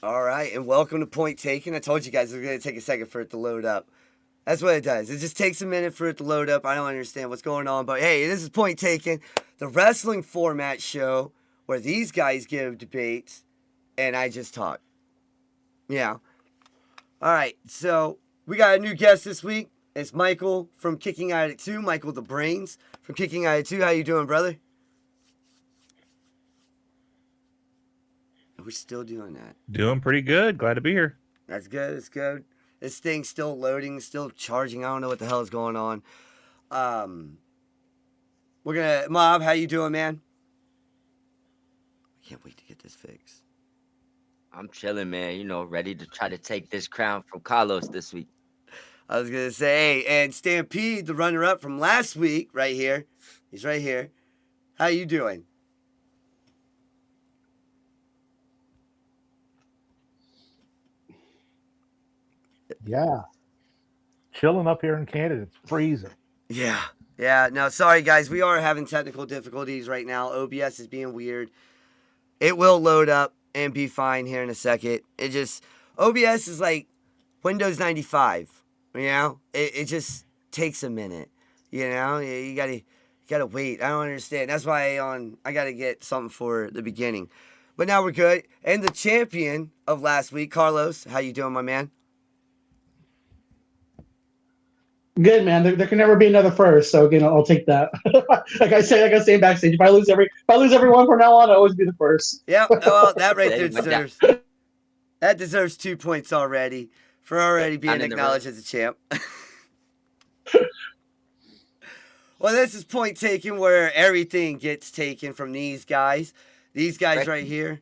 All right, and welcome to Point Taken. I told you guys it was going to take a second for it to load up. That's what it does. It just takes a minute for it to load up. I don't understand what's going on, but hey, this is Point Taken, the wrestling format show where these guys give debates and I just talk. Yeah. All right, so we got a new guest this week. It's Michael from Kicking Out at 2, Michael the Brains from Kicking Out at 2. How you doing, brother? We're still doing that. Doing pretty good. Glad to be here. That's good. That's good. This thing's still loading, still charging. I don't know what the hell is going on. Um, we're gonna Mob. How you doing, man? I can't wait to get this fixed. I'm chilling, man. Ready to try to take this crown from Carlos this week. I was gonna say, hey, and Stampede, the runner-up from last week, right here. He's right here. How you doing? Yeah. Chilling up here in Canada. It's freezing. Yeah. Yeah. No, sorry guys. We are having technical difficulties right now. OBS is being weird. It will load up and be fine here in a second. It just OBS is like Windows 95. You know? It just takes a minute. You know? You gotta wait. I don't understand. That's why I gotta get something for the beginning. But now we're good. And the champion of last week, Carlos, how you doing, my man? Good man. There can never be another first, so I'll take that. like I say backstage, if I lose everyone from now on, I always be the first. Yep. Well, that right there Say what that- deserves 2 points already for already being Not in the acknowledged as a champ. Well, this is Point Taken, where everything gets taken from these guys. These guys right here.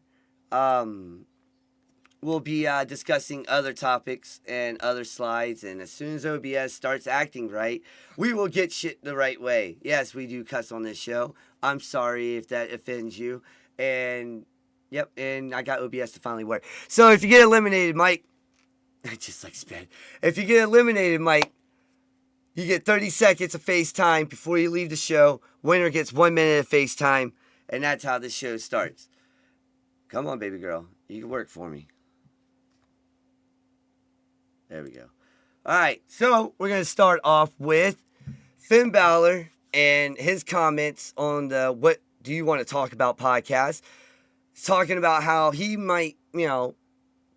We'll be discussing other topics and other slides, and as soon as OBS starts acting right, we will get shit the right way. Yes, we do cuss on this show. I'm sorry if that offends you. And yep, and I got OBS to finally work. So if you get eliminated, Mike, just like sped. If you get eliminated, Mike, you get 30 seconds of FaceTime before you leave the show. Winner gets 1 minute of FaceTime, and that's how this show starts. Come on, baby girl. You can work for me. There we go. All right, so we're going to start off with Finn Balor and his comments on the What Do You Want to Talk About podcast. He's talking about how he might,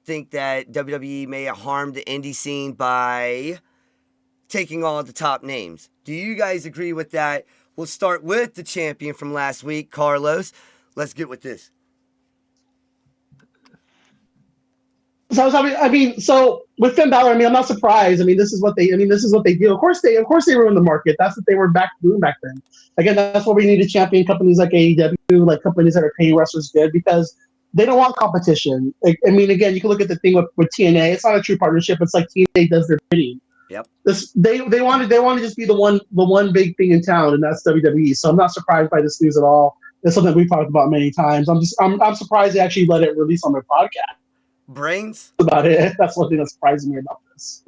think that WWE may have harmed the indie scene by taking all the top names. Do you guys agree with that? We'll start with the champion from last week, Carlos. Let's get with this. So with Finn Balor, I'm not surprised. This is what they do. Of course they ruined the market. That's what they were doing back then. Again, that's why we needed champion companies like AEW, like companies that are paying wrestlers good, because they don't want competition. Again, you can look at the thing with TNA. It's not a true partnership. It's like TNA does their bidding. Yep. They want to just be the one big thing in town, and that's WWE. So I'm not surprised by this news at all. It's something we've talked about many times. I'm surprised they actually let it release on their podcast Brains? about it. That's one thing that surprises me about this.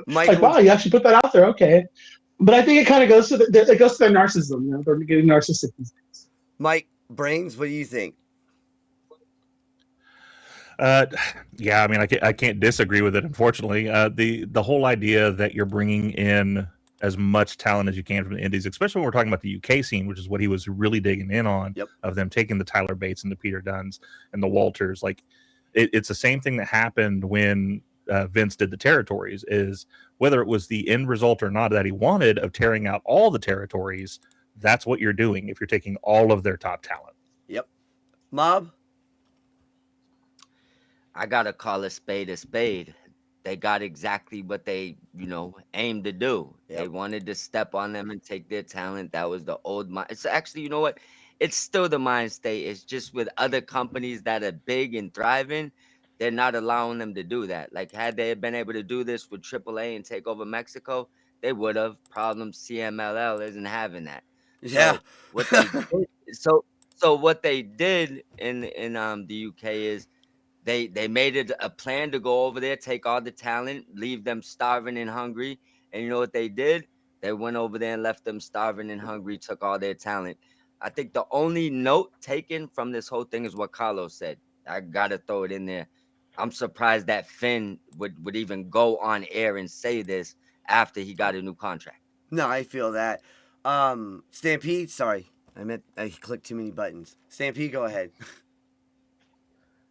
Michael? Like, wow, you actually put that out there. Okay, but I think it kind of goes to their narcissism. They're getting narcissistic these days. Mike, Brains, what do you think? Yeah, I can't disagree with it. Unfortunately, the whole idea that you're bringing in as much talent as you can from the Indies, especially when we're talking about the UK scene, which is what he was really digging in on, Yep. of them taking the Tyler Bates and the Peter Dunns and the Walters. Like it's the same thing that happened when Vince did the territories. Is whether it was the end result or not that he wanted of tearing out all the territories, that's what you're doing if you're taking all of their top talent. Yep. Mob? I gotta call a spade a spade. They got exactly what they, aimed to do. Yep. They wanted to step on them and take their talent. That was the old mind. It's actually, you know what? It's still the mind state. It's just with other companies that are big and thriving, they're not allowing them to do that. Like, had they been able to do this with AAA and take over Mexico, they would have. Problem CMLL isn't having that. Yeah. So what they did, so what they did in the UK is they made it a plan to go over there, take all the talent, leave them starving and hungry. And you know what they did? They went over there and left them starving and hungry, took all their talent. I think the only note taken from this whole thing is what Carlos said. I gotta throw it in there. I'm surprised that Finn would even go on air and say this after he got a new contract. No, I feel that. Stampede, sorry. I clicked too many buttons. Stampede, go ahead.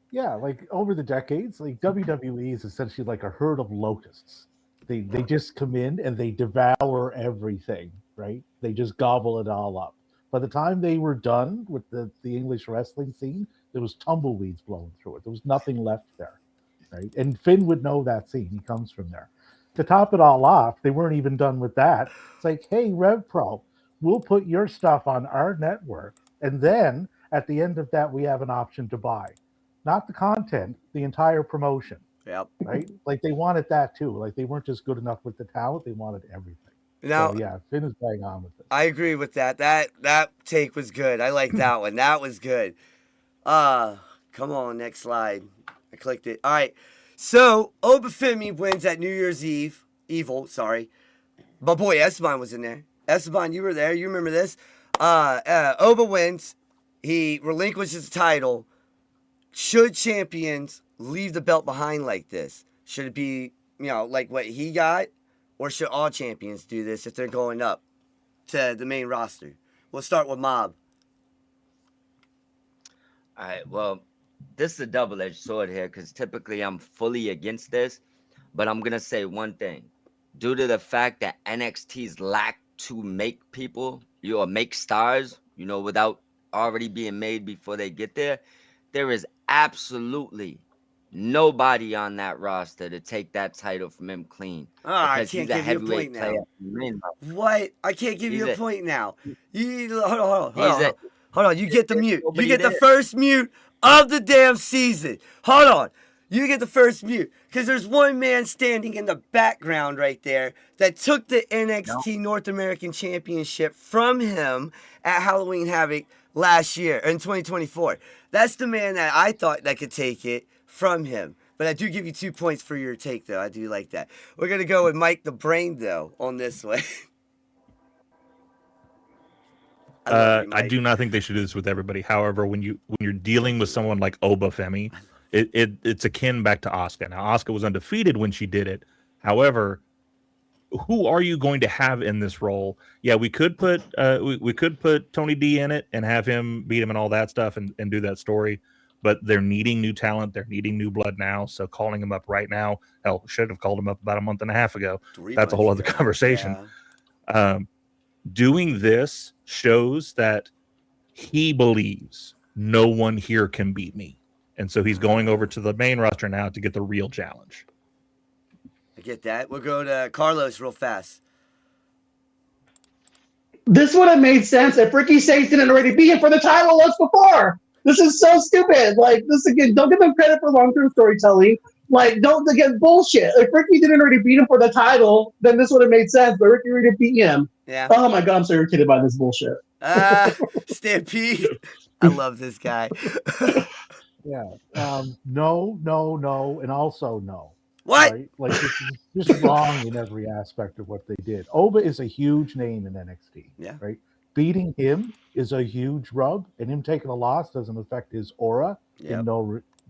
Yeah, like over the decades, like WWE is essentially like a herd of locusts. They just come in and they devour everything, right? They just gobble it all up. By the time they were done with the English wrestling scene, there was tumbleweeds blowing through it. There was nothing left there, right? And Finn would know that scene. He comes from there. To top it all off, they weren't even done with that. It's like, hey, RevPro, we'll put your stuff on our network, and then at the end of that, we have an option to buy not the content, the entire promotion, Yep. right? Like they wanted that too. Like they weren't just good enough with the talent; they wanted everything. Now, So yeah, Finn is bang on with this. I agree with that. That take was good. I like that one. That was good. Come on, next slide. I clicked it. All right. So Obafemi wins at New Year's Eve. Sorry. My boy Esteban was in there. Esteban, you were there. You remember this? Oba wins. He relinquishes the title. Should champions leave the belt behind like this? Should it be, like what he got? Or should all champions do this if they're going up to the main roster? We'll start with Mob. All right. Well, this is a double-edged sword here because typically I'm fully against this, but I'm gonna say one thing. Due to the fact that NXT's lack to make people, make stars, without already being made before they get there is absolutely nobody on that roster to take that title from him clean I because can't he's a give you a heavyweight point player. now. What? I can't give He's you a a point now. Hold on. he's a Hold on. You get the there's mute. You nobody get the there. first mute of the damn season. Hold on. You get the first mute because there's one man standing in the background right there that took the No, NXT North American Championship from him at Halloween Havoc last year in 2024. That's the man that I thought that could take it from him. But I do give you 2 points for your take, though. I do like that. We're gonna go with Mike the Brain, though, on this one. I love you, I Mike. do not think they should do this with everybody. However, when you're dealing with someone like Obafemi, it's akin back to Asuka. Now, Asuka was undefeated when she did it. However, who are you going to have in this role? Yeah, we could put we could put Tony D in it and have him beat him and all that stuff and do that story. But they're needing new talent. They're needing new blood now. So calling him up right now, hell, should have called him up about a month and a half ago. 3 That's a months whole other ago. conversation. Yeah. Doing this shows that he believes no one here can beat me. And so he's going over to the main roster now to get the real challenge. I get that. We'll go to Carlos real fast. This would have made sense if Ricky Sage didn't already beat him for the title once before. This is so stupid. Like this again, don't give them credit for long-term storytelling. Like, don't get bullshit. If Ricky didn't already beat him for the title, then this would have made sense. But Ricky already beat him. Yeah. Oh my god, I'm so irritated by this bullshit. Stampede. I love this guy. Yeah. No, and also no. What? Right? Like this is just wrong in every aspect of what they did. Oba is a huge name in NXT. Yeah. Right? Beating him is a huge rub, and him taking a loss doesn't affect his aura Yep.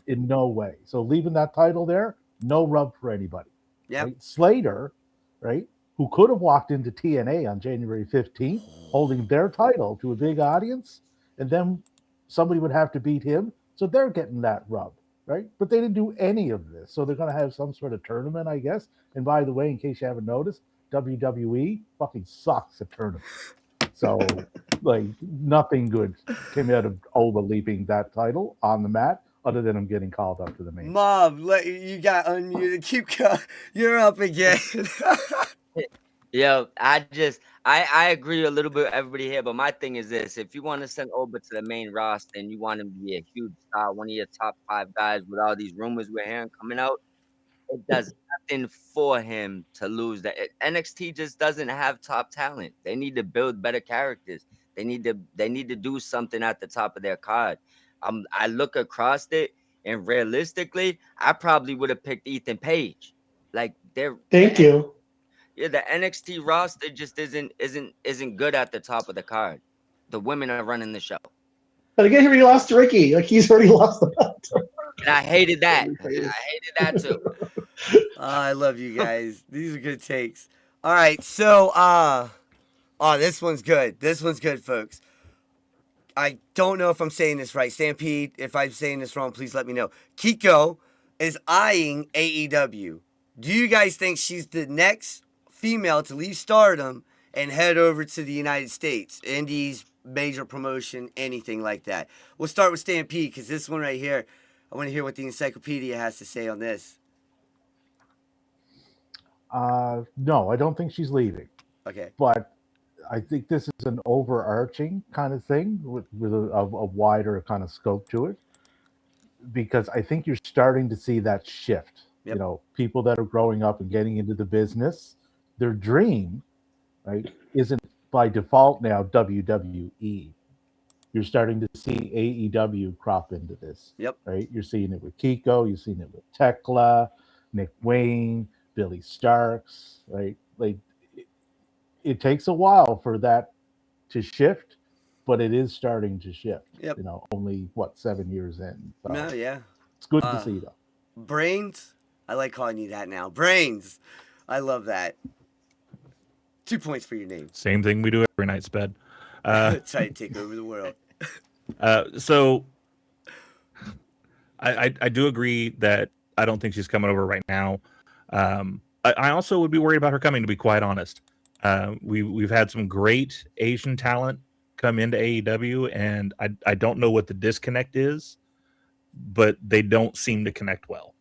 in no way. So leaving that title there, no rub for anybody. Yep. Right? Slater, right, who could have walked into TNA on January 15th, holding their title to a big audience, and then somebody would have to beat him. So they're getting that rub, right? But they didn't do any of this. So they're going to have some sort of tournament, I guess. And by the way, in case you haven't noticed, WWE fucking sucks at tournaments. So, like, nothing good came out of Oba leaving that title on the mat, other than him getting called up to the main. Mom, you got unmuted. Keep going. You're up again. Yo, I agree a little bit with everybody here, but my thing is this: if you want to send Oba to the main roster and you want him to be a huge star, one of your top 5 guys with all these rumors we're hearing coming out, it does nothing for him to lose that. NXT just doesn't have top talent. They need to build better characters. They need to do something at the top of their card. I look across it, and realistically, I probably would have picked Ethan Page. Like Thank you. Yeah, the NXT roster just isn't good at the top of the card. The women are running the show. But again, here he lost to Ricky. Like he's already lost the belt. And I hated that. I hated that too. I love you guys. These are good takes. All right, so oh, this one's good. This one's good, folks. I don't know if I'm saying this right. Stampede, if I'm saying this wrong, please let me know. Kiko is eyeing AEW. Do you guys think she's the next female to leave Stardom and head over to the United States? Indies, major promotion, anything like that. We'll start with Stampede because this one right here, I want to hear what the encyclopedia has to say on this. No, I don't think she's leaving. Okay. But I think this is an overarching kind of thing with a wider kind of scope to it, because I think you're starting to see that shift. Yep. You know, people that are growing up and getting into the business, their dream, right, isn't by default now WWE. You're starting to see AEW crop into this, Yep. right? You're seeing it with Kiko, you're seeing it with Tekla, Nick Wayne, Billy Starks, right? Like it takes a while for that to shift, but it is starting to shift. Yep. You know, only what 7 years in. So No, yeah. it's good to see though. Brains. I like calling you that now. Brains. I love that. 2 points for your name. Same thing we do every night, Sped. Try to take over the world. So I do agree that I don't think she's coming over right now. I also would be worried about her coming, to be quite honest. We've had some great Asian talent come into AEW, and I don't know what the disconnect is, but they don't seem to connect well.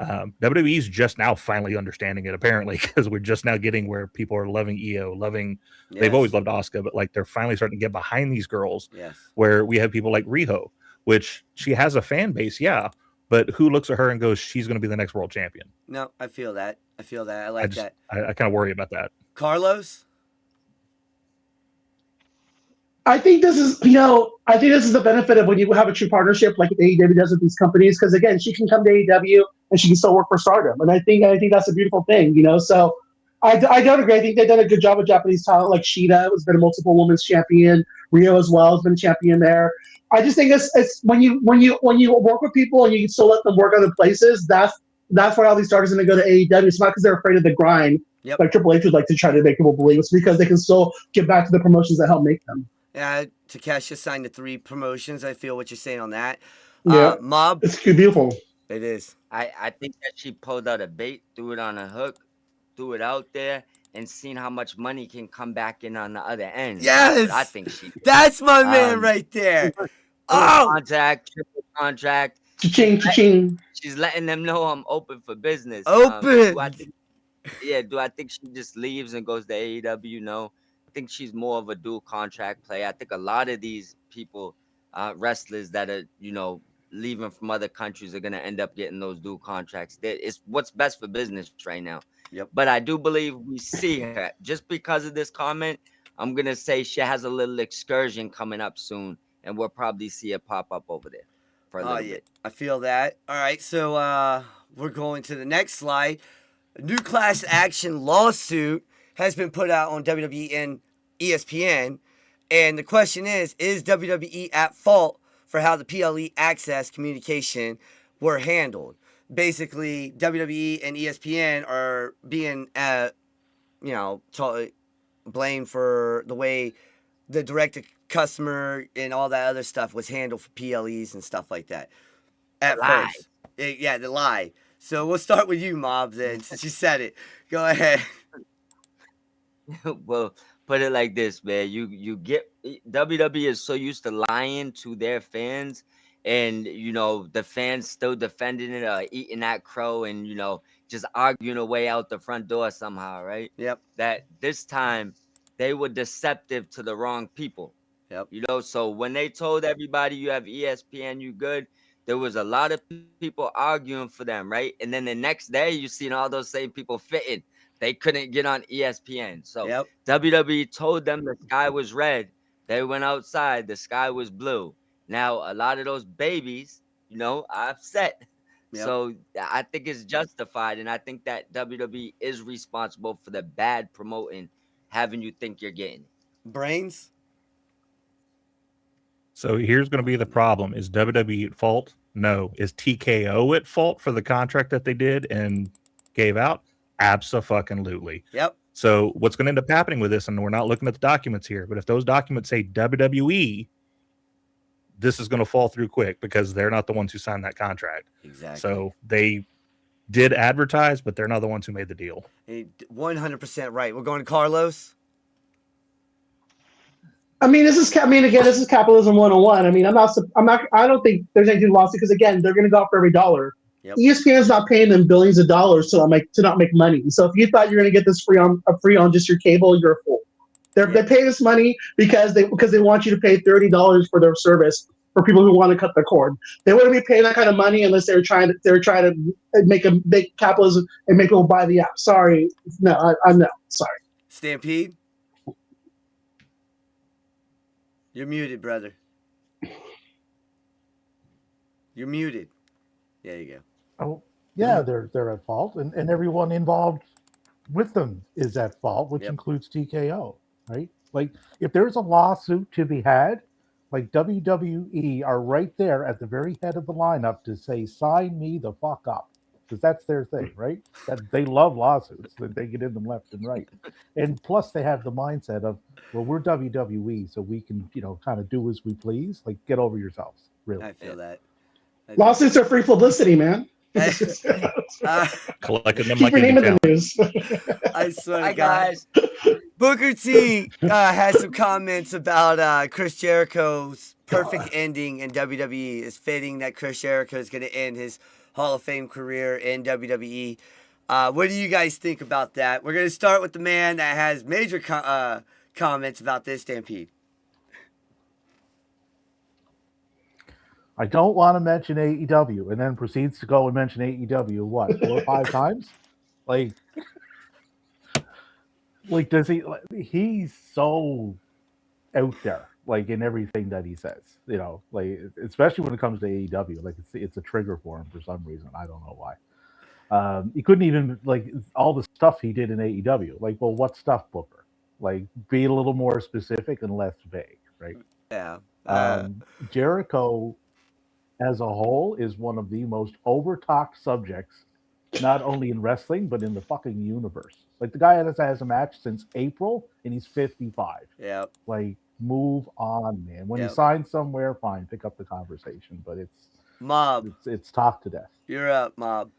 WWE's just now finally understanding it, apparently, because we're just now getting where people are loving EO, loving. Yes. They've always loved Asuka, but like they're finally starting to get behind these girls. Yes. Where we have people like Riho, which she has a fan base, yeah, but who looks at her and goes, she's going to be the next world champion? No, I feel that. I like that. I kind of worry about that. Carlos? I think this is, I think this is the benefit of when you have a true partnership like AEW does with these companies. Because again, she can come to AEW and she can still work for Stardom, and I think that's a beautiful thing. So I don't agree. I think they've done a good job with Japanese talent, like Shida has been a multiple women's champion. Rio as well has been a champion there. I just think it's when you work with people and you still let them work other places. That's why all these stars are going to go to AEW. It's not because they're afraid of the grind. Yep. Like Triple H would like to try to make people believe. It's because they can still get back to the promotions that help make them. Yeah, Takeshi signed to 3 promotions. I feel what you're saying on that. Yeah, Mob. it's beautiful. It is. I think that she pulled out a bait, threw it on a hook, threw it out there, and seen how much money can come back in on the other end. Yes, I think she did. That's my man right there. Contract, triple contract. Cha-ching, cha-ching. She's letting them know I'm open for business. Open. Do I think she just leaves and goes to AEW? No. I think she's more of a dual contract player. I think a lot of these people, wrestlers that are, leaving from other countries are going to end up getting those dual contracts. It's what's best for business right now. Yep. But I do believe we see her. Just because of this comment, I'm going to say she has a little excursion coming up soon, and we'll probably see it pop up over there for a little bit. I feel that. All right, so we're going to the next slide. A new class action lawsuit has been put out on WWE and ESPN. And the question is WWE at fault for how the PLE access communication were handled? Basically, WWE and ESPN are being, blamed for the way the direct-to-customer and all that other stuff was handled for PLEs and stuff like that. At first. The lie. So we'll start with you, Mob, then, since you said it. Go ahead. Well, put it like this, man. You get WWE is so used to lying to their fans, and the fans still defending it, eating that crow, and just arguing away out the front door somehow, right? Yep. That this time they were deceptive to the wrong people. Yep. So when they told everybody you have ESPN, you good, there was a lot of people arguing for them, right? And then the next day you seen all those same people fitting. They couldn't get on ESPN. So WWE told them the sky was red. They went outside. The sky was blue. Now, a lot of those babies, are upset. Yep. So I think it's justified. And I think that WWE is responsible for the bad promoting, having you think you're getting it. Brains? So here's going to be the problem. Is WWE at fault? No. Is TKO at fault for the contract that they did and gave out? Abso-fucking-lutely. Yep. So what's going to end up happening with this, and we're not looking at the documents here, but if those documents say WWE, this is going to fall through quick because they're not the ones who signed that contract. Exactly. So they did advertise, but they're not the ones who made the deal. 100% right. We're going to Carlos. I mean, this is capitalism 101. I mean, I don't think there's anything lost because again, they're going to go out for every dollar. Yep. ESPN's not paying them billions of dollars to not make money. So if you thought you're going to get this free on just your cable, you're a fool. They pay this money because they want you to pay $30 for their service for people who want to cut the cord. They wouldn't be paying that kind of money unless they were trying to make capitalism and make people buy the app. Sorry, no, I'm no sorry. Stampede, you're muted, brother. You're muted. There you go. Oh, yeah, they're at fault, and everyone involved with them is at fault, which includes TKO, right? Like, if there's a lawsuit to be had, like WWE are right there at the very head of the lineup to say, sign me the fuck up, because that's their thing, right? That they love lawsuits, that they get in them left and right. And plus they have the mindset of, well, we're WWE, so we can, kind of do as we please. Like, get over yourselves, really. I feel that. Lawsuits are free publicity, man. Collecting them Keep like your name in indie the news. I swear Hi to God. guys. Booker T has some comments about Chris Jericho's perfect ending in WWE. It's fitting that Chris Jericho is going to end his Hall of Fame career in WWE. What do you guys think about that? We're going to start with the man that has major comments about this, Stampede. I don't want to mention AEW, and then proceeds to go and mention AEW, what, 4 or 5 times? Like does he? He's so out there, like in everything that he says, like especially when it comes to AEW, like it's a trigger for him for some reason. I don't know why. He couldn't even like all the stuff he did in AEW. Like, well, what stuff, Booker? Like, be a little more specific and less vague, right? Yeah. Jericho, as a whole, is one of the most over-talked subjects, not only in wrestling, but in the fucking universe. Like, the guy has a match since April, and he's 55. Yeah. Like, move on, man. When you sign somewhere, fine, pick up the conversation. But it's Mob. It's talked to death. You're up, Mob.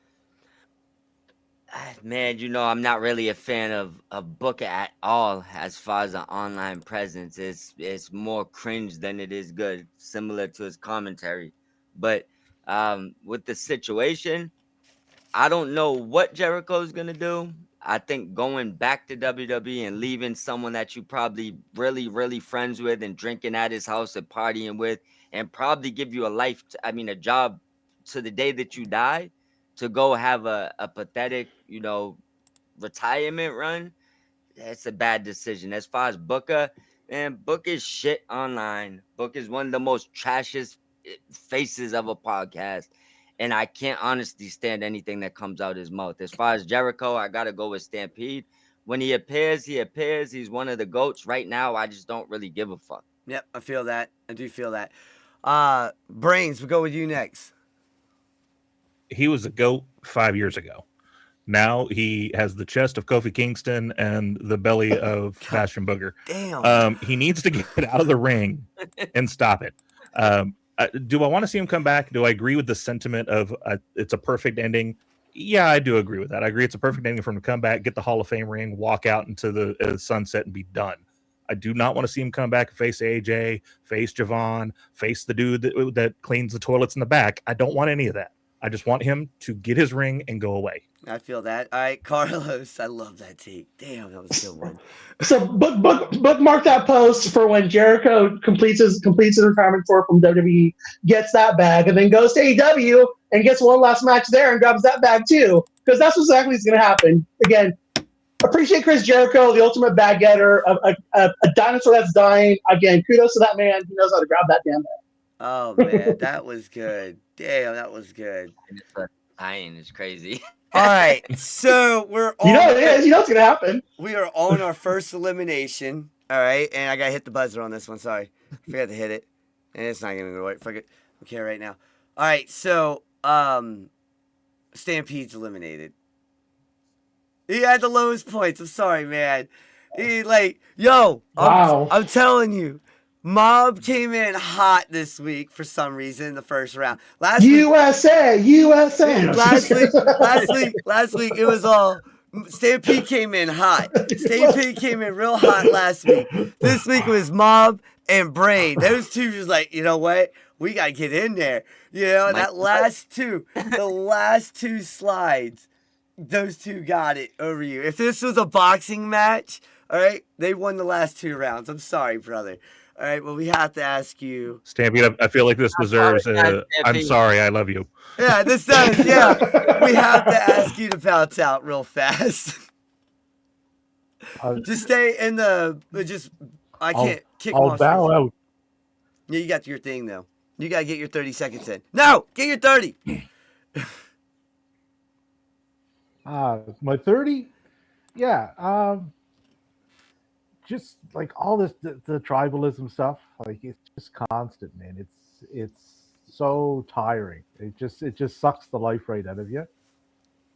Man, I'm not really a fan of Booker at all as far as an online presence. It's more cringe than it is good, similar to his commentary. But with the situation, I don't know what Jericho's going to do. I think going back to WWE and leaving someone that you probably really, really friends with and drinking at his house and partying with and probably give you a job to the day that you die to go have a pathetic, retirement run. That's a bad decision. As far as Booker, man, Book is shit online. Book is one of the most trashiest faces of a podcast. And I can't honestly stand anything that comes out his mouth. As far as Jericho, I got to go with Stampede. When he appears, he appears. He's one of the GOATs. Right now, I just don't really give a fuck. Yep, I feel that. I do feel that. Brains, we'll go with you next. He was a GOAT 5 years ago. Now he has the chest of Kofi Kingston and the belly of Bastion Booger. Damn. He needs to get out of the ring and stop it. Do I want to see him come back? Do I agree with the sentiment of it's a perfect ending? Yeah, I do agree with that. I agree it's a perfect ending for him to come back, get the Hall of Fame ring, walk out into the sunset and be done. I do not want to see him come back and face AJ, face Javon, face the dude that cleans the toilets in the back. I don't want any of that. I just want him to get his ring and go away. I feel that. All right, Carlos, I love that take. Damn, that was a good one. So bookmark that post for when Jericho completes his retirement tour from WWE, gets that bag, and then goes to AEW and gets one last match there and grabs that bag too. Because that's what exactly is going to happen. Again, appreciate Chris Jericho, the ultimate bag getter, a dinosaur that's dying. Again, kudos to that man. He knows how to grab that damn bag. Oh, man, that was good. Damn, that was good. Dying is crazy. All right, so we're on. You know it is. You know it's going to happen. We are on our first elimination. All right, and I got to hit the buzzer on this one. Sorry. I forgot to hit it. And it's not gonna work. Fuck it. Okay, right now. All right, so Stampede's eliminated. He had the lowest points. I'm sorry, man. He Wow. I'm telling you, Mob came in hot this week for some reason in the first round. Last week, USA. last week it was all Stampede came in hot. Stampede came in real hot last week. This week it was Mob and Brain. Those two was like, you know what? We gotta get in there. You know, Mike- the last two slides, those two got it over you. If this was a boxing match, all right, they won the last two rounds. I'm sorry, brother. All right, well, we have to ask you. Stampede, I feel like this deserves apologize, I'm Stampede. sorry, I love you. Yeah, this does. Yeah, we have to ask you to bounce out real fast. Just stay in the. I can't kick I'll off. bow out. Yeah, you got your thing though. You gotta get your 30 seconds in. No, get your 30. My 30, yeah. Just like all this, the tribalism stuff, like it's just constant, man. It's so tiring. It just sucks the life right out of you.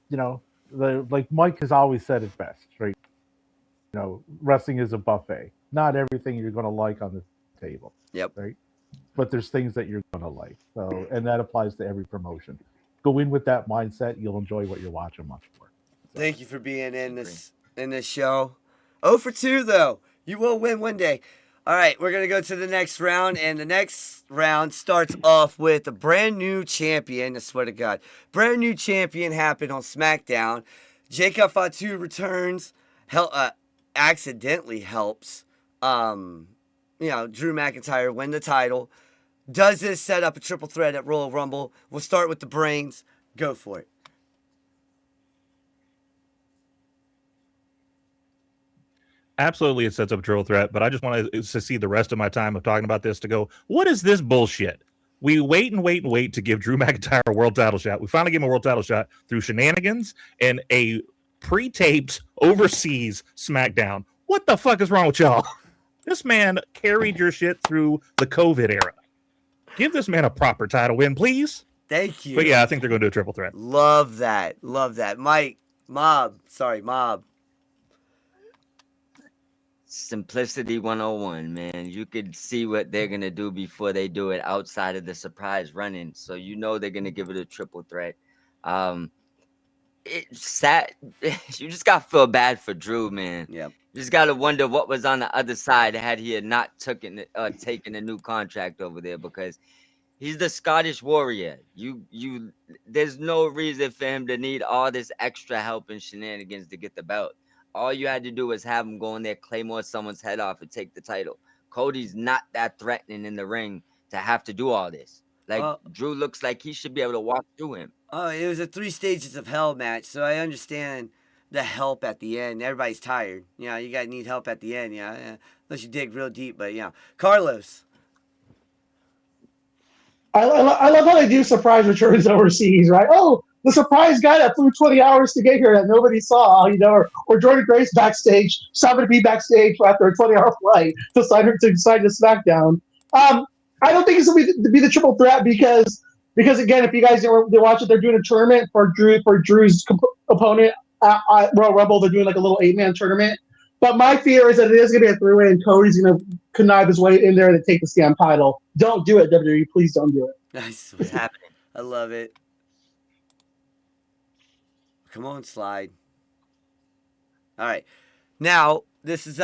You know, like Mike has always said it best, right? You know, wrestling is a buffet. Not everything you're going to like on the table. Yep. Right. But there's things that you're going to like. So, and that applies to every promotion. Go in with that mindset. You'll enjoy what you're watching much more. So. Thank you for being in this show. 0 for 2 though. You will win one day. All right, we're gonna go to the next round, and the next round starts off with a brand new champion. I swear to God, brand new champion happened on SmackDown. Jacob Fatu returns. Accidentally helps. Drew McIntyre win the title. Does this set up a triple threat at Royal Rumble? We'll start with the brains. Go for it. Absolutely, it sets up a triple threat, but I just want to see the rest of my time of talking about this to go, what is this bullshit? We wait to give Drew McIntyre a world title shot. We finally give him a world title shot through shenanigans and a pre-taped overseas SmackDown. What the fuck is wrong with y'all? This man carried your shit through the COVID era. Give this man a proper title win, please. Thank you. But yeah, I think they're going to do a triple threat. Love that. Mike, Mob. Simplicity 101, man. You could see what they're gonna do before they do it outside of the surprise running. So you know they're gonna give it a triple threat. It's sad. You just gotta feel bad for Drew, man. Yep. You just gotta wonder what was on the other side had he had not taken a new contract over there, because he's the Scottish Warrior. There's no reason for him to need all this extra help and shenanigans to get the belt. All you had to do was have him go in there, claymore someone's head off, and take the title. Cody's not that threatening in the ring to have to do all this. Like, Drew looks like he should be able to walk through him. Oh, it was a 3 stages of hell match, so I understand the help at the end. Everybody's tired. You know, you gotta need help at the end, yeah. Unless you dig real deep, but Carlos. I love how they do surprise returns overseas, right? Oh, the surprise guy that flew 20 hours to get here that nobody saw, or Jordan Grace backstage, stopping to be backstage after a 20-hour flight to sign to SmackDown. I don't think it's going to be the triple threat because again, if you guys didn't watch it, they're doing a tournament for Drew's opponent at Royal Rumble. They're doing like a little 8-man tournament. But my fear is that it is going to be a 3-way, and Cody's going to connive his way in there to take the Stamp title. Don't do it, WWE. Please don't do it. Nice. What's happening? I love it. Come on, slide. All right. Now, this is,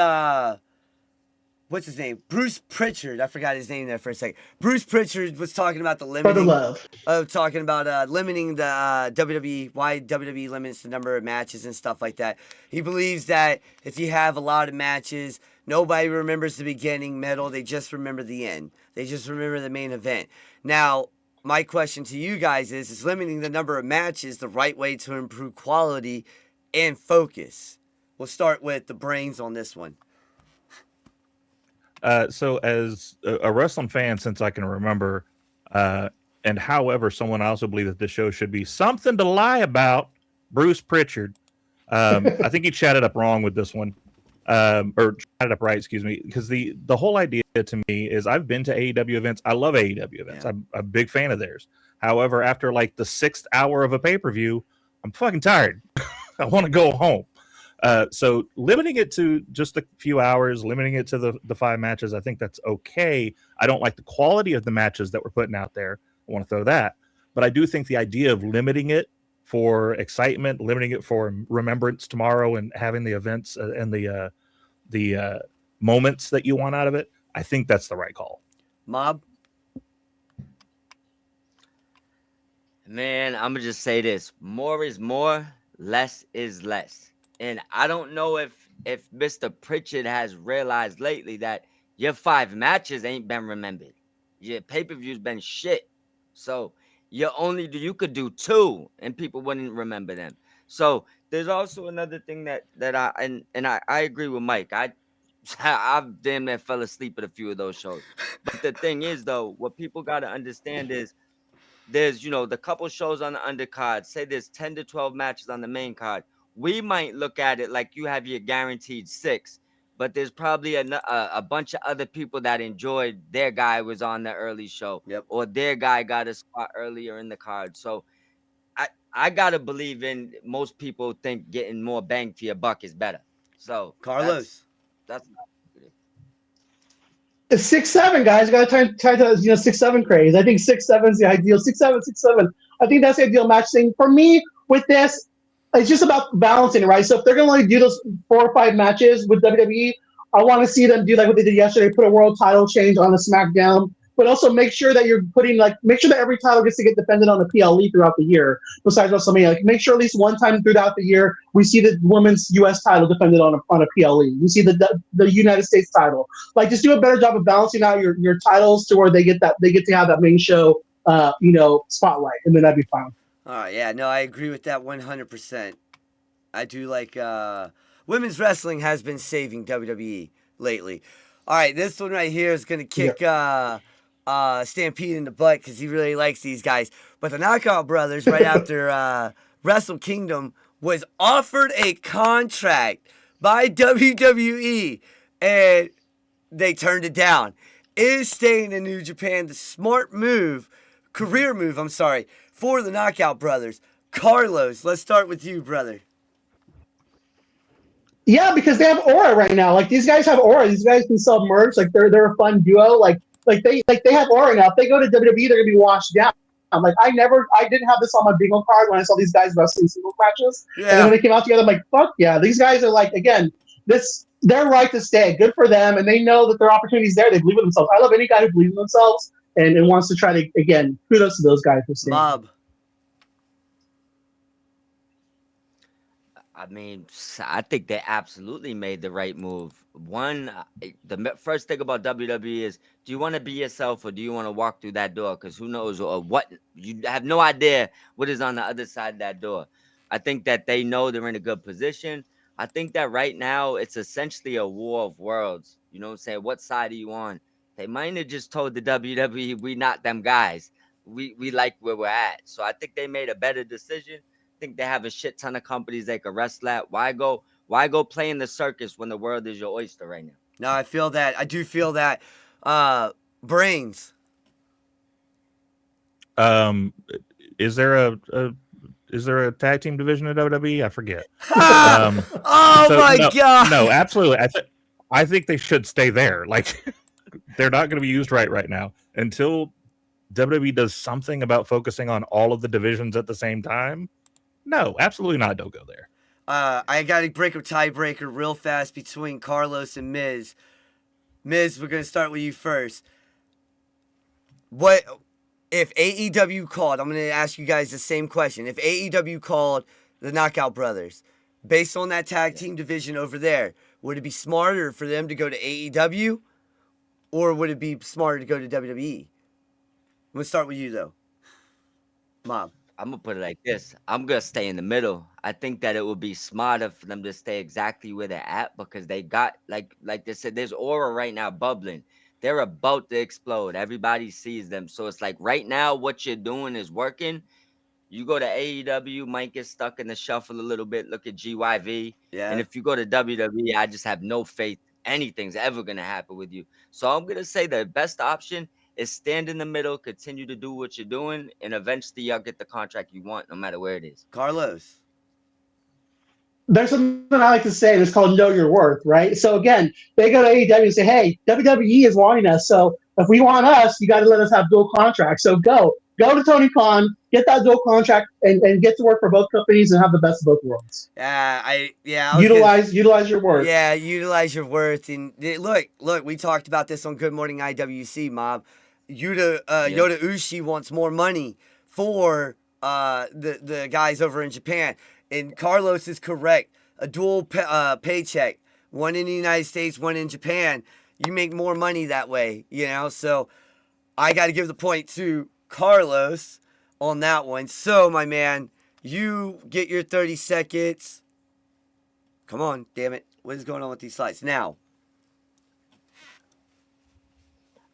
what's his name? Bruce Pritchard. I forgot his name there for a second. Bruce Pritchard was talking about the limiting. Talking about limiting the WWE, why WWE limits the number of matches and stuff like that. He believes that if you have a lot of matches, nobody remembers the beginning, middle. They just remember the end. They just remember the main event. Now, my question to you guys is limiting the number of matches the right way to improve quality and focus? We'll start with the brains on this one. So as a wrestling fan, since I can remember, and however, someone also believe that this show should be something to lie about, Bruce Pritchard. I think he chatted up wrong with this one. or try it up right, excuse me, because the whole idea to me is I've been to AEW events. I love AEW events. Yeah. I'm a big fan of theirs. However, after like the 6th hour of a pay-per-view, I'm fucking tired. I want to go home. So limiting it to just a few hours, limiting it to the 5 matches, I think that's okay. I don't like the quality of the matches that we're putting out there. I want to throw that. But I do think the idea of limiting it for excitement, limiting it for remembrance tomorrow, and having the events and the moments that you want out of it, I think that's the right call. Mob? Man, I'm gonna just say this: more is more, less is less. And I don't know if Mr. Pritchard has realized lately that your 5 matches ain't been remembered. Your pay-per-view's been shit. So you could do 2 and people wouldn't remember them. So there's also another thing that I agree with Mike. I've damn near fell asleep at a few of those shows. But the thing is though, what people gotta understand is there's the couple shows on the undercard, say there's 10 to 12 matches on the main card. We might look at it like you have your guaranteed 6, but there's probably a bunch of other people that enjoyed their guy was on the early show. Yep. Or their guy got a spot earlier in the card. So I gotta believe in most people think getting more bang for your buck is better. So Carlos? that's It's 6-7, guys. You got to try to 6-7 craze. I think 6-7 is the ideal. 6-7, 6-7. I think that's the ideal match thing for me. With this, it's just about balancing, right? So if they're gonna only do those 4 or 5 matches with WWE, I want to see them do like what they did yesterday, put a world title change on a SmackDown, but also make sure that you're make sure that every title gets to get defended on a PLE throughout the year. Besides WrestleMania, like make sure at least one time throughout the year we see the women's U.S. title defended on a PLE. We see the United States title. Like just do a better job of balancing out your titles to where they get to have that main show, spotlight, and then that'd be fine. All right, yeah, no, I agree with that 100%. I do like women's wrestling has been saving WWE lately. All right, this one right here is going to kick Stampede in the butt because he really likes these guys. But the Knockout Brothers, right after Wrestle Kingdom, was offered a contract by WWE, and they turned it down. Is staying in New Japan the smart move, career move, I'm sorry, for the Knockout Brothers? Carlos, let's start with you, brother. Yeah, because they have aura right now. Like these guys have aura. These guys can sell merch. Like they're a fun duo. Like they have aura now. If they go to WWE, they're gonna be washed down. Like I didn't have this on my bingo card when I saw these guys wrestling singles matches. And then when they came out together, I'm like, fuck yeah, these guys are like again, they're right to stay. Good for them, and they know that their opportunity's there. They believe in themselves. I love any guy who believes in themselves and wants to try to again. Kudos to those guys for staying. Bob. I mean, I think they absolutely made the right move. One, the first thing about WWE is, do you want to be yourself or do you want to walk through that door? Because who knows what you have no idea what is on the other side of that door. I think that they know they're in a good position. I think that right now it's essentially a war of worlds. You know what I'm saying? What side are you on? They might have just told the WWE, we not them guys. We like where we're at. So I think they made a better decision. Think they have a shit ton of companies they could wrestle at. Why go play in the circus when the world is your oyster right now? No, I feel that. I do feel that. Brains. Is there a tag team division at WWE? I forget. God! No, absolutely. I think they should stay there. Like they're not going to be used right now until WWE does something about focusing on all of the divisions at the same time. No, absolutely not. Don't go there. I got to break a tiebreaker real fast between Carlos and Miz. Miz, we're going to start with you first. What if AEW called? I'm going to ask you guys the same question. If AEW called the Knockout Brothers, based on that tag team division over there, would it be smarter for them to go to AEW, or would it be smarter to go to WWE? I'm going to start with you, though. Mom. I'm going to put it like this. I'm going to stay in the middle. I think that it would be smarter for them to stay exactly where they're at because they got, like they said, there's aura right now bubbling. They're about to explode. Everybody sees them. So it's like right now what you're doing is working. You go to AEW, might get stuck in the shuffle a little bit. Look at GYV. Yeah. And if you go to WWE, I just have no faith anything's ever going to happen with you. So I'm going to say the best option is stand in the middle, continue to do what you're doing, and eventually you'll get the contract you want, no matter where it is. Carlos. There's something I like to say, and it's called know your worth, right? So again, they go to AEW and say, hey, WWE is wanting us. So if we want us, you got to let us have dual contracts. So go to Tony Khan, get that dual contract, and get to work for both companies and have the best of both worlds. Utilize your worth. Yeah, utilize your worth. And look, we talked about this on Good Morning IWC, Mob. Yota Ushi wants more money for the guys over in Japan. And Carlos is correct. A dual paycheck, one in the United States, one in Japan. You make more money that way, So I got to give the point to Carlos on that one. So, my man, you get your 30 seconds. Come on, damn it. What is going on with these slides? Now.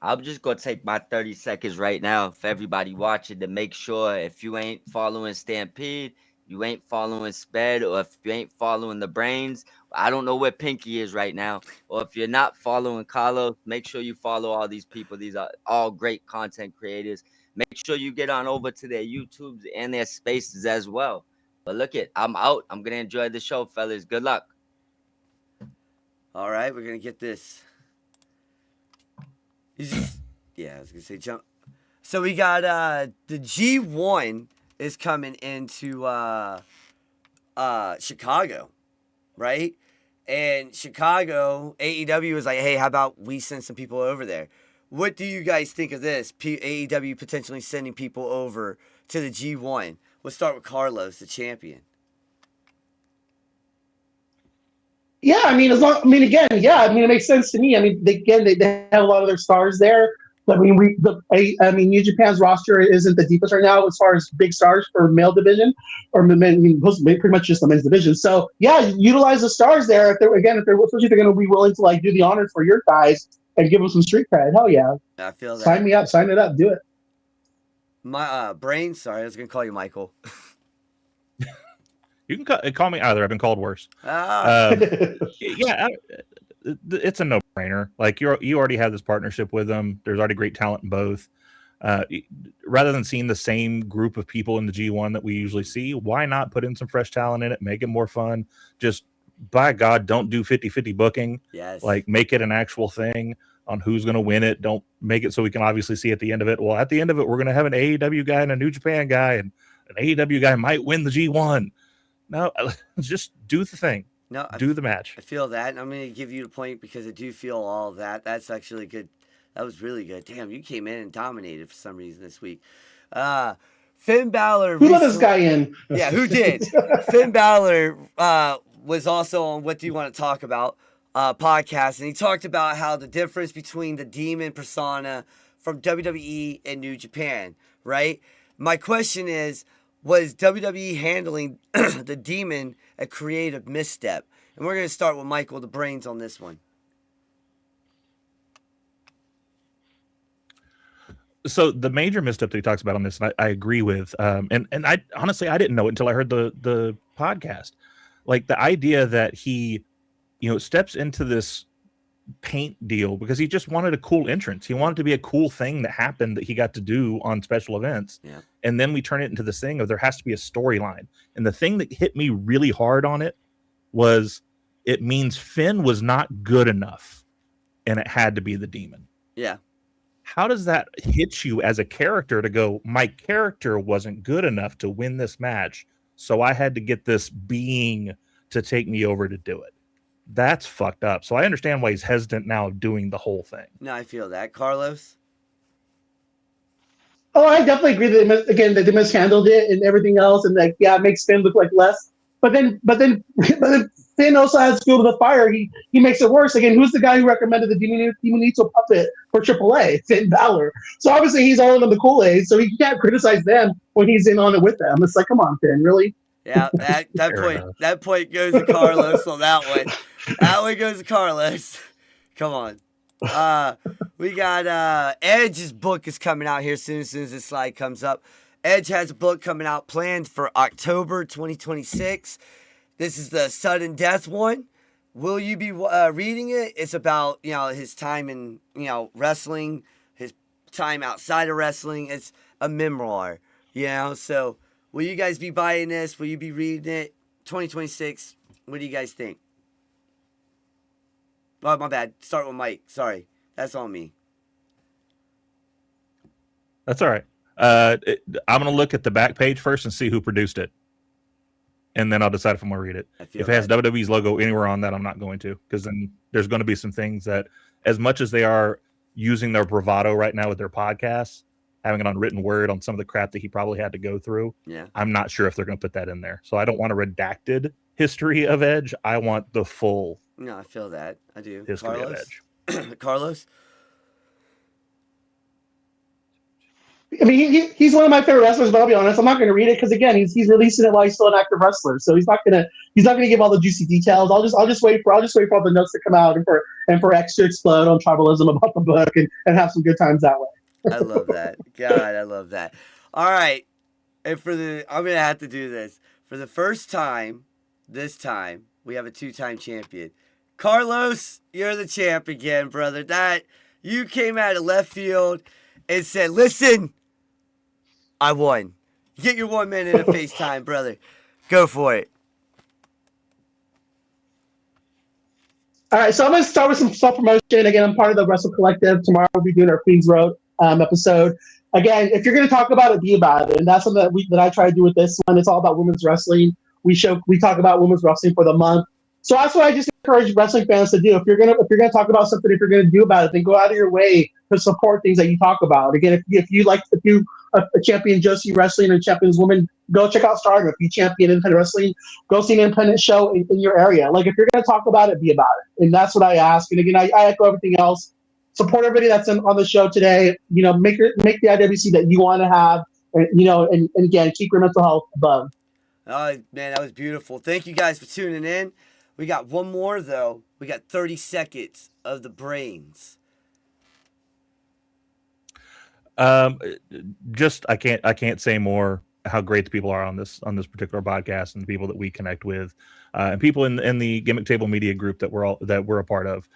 I'm just going to take my 30 seconds right now for everybody watching to make sure if you ain't following Stampede, you ain't following Sped, or if you ain't following the Brains, I don't know where Pinky is right now. Or if you're not following Carlos, make sure you follow all these people. These are all great content creators. Make sure you get on over to their YouTubes and their spaces as well. But look I'm out. I'm going to enjoy the show, fellas. Good luck. All right, we're going to get this. I was going to say jump. So we got the G1 is coming into Chicago, right? And Chicago, AEW was like, hey, how about we send some people over there? What do you guys think of this? AEW potentially sending people over to the G1. We'll start with Carlos, the champion. Yeah, I mean, it makes sense to me. I mean, they have a lot of their stars there. I mean, New Japan's roster isn't the deepest right now as far as big stars for male division, or pretty much just the men's division. So yeah, utilize the stars there. Especially if they're going to be willing to like do the honors for your guys and give them some street cred. Hell yeah! I feel that. Sign me up. Sign it up. Do it. My brain. Sorry, I was going to call you Michael. You can call me either. I've been called worse. It's a no-brainer. Like you already have this partnership with them. There's already great talent in both. Rather than seeing the same group of people in the G1 that we usually see, why not put in some fresh talent in it, make it more fun? Just, by God, don't do 50-50 booking. Yes. Like, make it an actual thing on who's going to win it. Don't make it so we can obviously see at the end of it. Well, at the end of it, we're going to have an AEW guy and a New Japan guy, and an AEW guy might win the G1. No, just do the thing. No, do the match. I feel that, and I'm going to give you the point because I do feel all of that. That's actually good. That was really good. Damn, you came in and dominated for some reason this week. Finn Balor. Who let this guy in? Yeah, who did? Finn Balor was also on What Do You Want to Talk About podcast, and he talked about how the difference between the Demon persona from WWE and New Japan, right? My question is, was WWE handling the Demon a creative misstep? And we're going to start with Michael, the brains, on this one. So the major misstep that he talks about on this, and I agree with, and I honestly, I didn't know it until I heard the podcast. Like, the idea that he, steps into this paint deal because he just wanted a cool entrance. He wanted to be a cool thing that happened that he got to do on special events. Yeah. And then we turn it into this thing of there has to be a storyline. And the thing that hit me really hard on it was it means Finn was not good enough and it had to be the Demon. Yeah. How does that hit you as a character to go, my character wasn't good enough to win this match, so I had to get this being to take me over to do it? That's fucked up. So I understand why he's hesitant now of doing the whole thing. No, I feel that. Carlos? Oh, I definitely agree that they mishandled it and everything else, and it makes Finn look like less. But then Finn also has fuel to the fire. He makes it worse. Again, who's the guy who recommended the Demonito puppet for AAA? Finn Balor. So obviously he's all in the Kool-Aid, so he can't criticize them when he's in on it with them. It's like, come on, Finn, really? Yeah, that point goes to Carlos on that one. That one goes to Carlos. Come on. We got Edge's book is coming out here soon as this slide comes up. Edge has a book coming out planned for October 2026. This is the sudden death one. Will you be reading it? It's about, his time in, wrestling, his time outside of wrestling. It's a memoir, So will you guys be buying this? Will you be reading it? 2026. What do you guys think? Oh, my bad. Start with Mike. Sorry. That's on me. That's all right. I'm going to look at the back page first and see who produced it. And then I'll decide if I'm going to read it. If it has WWE's logo anywhere on that, I'm not going to. Because then there's going to be some things that, as much as they are using their bravado right now with their podcasts, having it on written word on some of the crap that he probably had to go through, I'm not sure if they're going to put that in there. So I don't want a redacted history of Edge. I want the full. No, I feel that. I do. History of Edge. Carlos? I mean, he's one of my favorite wrestlers, but I'll be honest, I'm not going to read it because again, he's releasing it while he's still an active wrestler, so he's not going to give all the juicy details. I'll just wait for all the notes to come out and for X to explode on tribalism about the book and have some good times that way. I love that. God, I love that. All right, and I'm going to have to do this for the first time. This time we have a 2-time champion. Carlos, you're the champ again, brother. That you came out of left field and said, "Listen, I won." Get your 1 minute of FaceTime, brother. Go for it. All right, so I'm going to start with some self-promotion. Again, I'm part of the Wrestle Collective. Tomorrow we'll be doing our Queens Road episode. Again, if you're going to talk about it, be about it. And that's something that I try to do with this one. It's all about women's wrestling. We talk about women's wrestling for the month. So that's what I just encourage wrestling fans to do. If you're gonna talk about something, if you're gonna do about it, then go out of your way to support things that you talk about. Again, if you a champion Josie wrestling or champions woman, go check out Stardom. If you champion independent wrestling, go see an independent show in your area. Like if you're gonna talk about it, be about it. And that's what I ask. And again, I echo everything else. Support everybody that's on the show today. Make the IWC that you want to have. And again, keep your mental health above. Oh man, that was beautiful. Thank you guys for tuning in. We got one more though. We got 30 seconds of the brains. Just I can't say more how great the people are on this particular podcast and the people that we connect with, and people in the Gimmick Table Media group that we're a part of.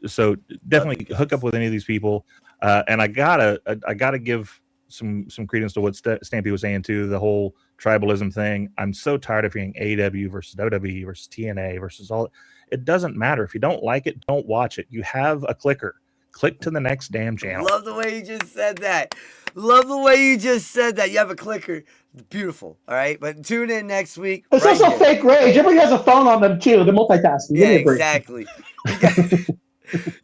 So definitely hook up with any of these people. And I gotta give some credence to what Stampede was saying too. The whole tribalism thing. I'm so tired of hearing AEW versus WWE versus TNA versus all. It doesn't matter. If you don't like it, don't watch it. You have a clicker. Click to the next damn channel. Love the way you just said that. You have a clicker. Beautiful. All right. But tune in next week. It's also fake rage. Everybody has a phone on them too. They're multitasking. Yeah, exactly.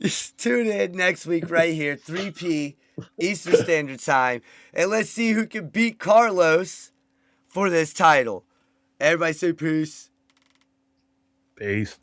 Just tune in next week right here, 3 p. Eastern Standard Time. And let's see who can beat Carlos for this title. Everybody say peace. Peace.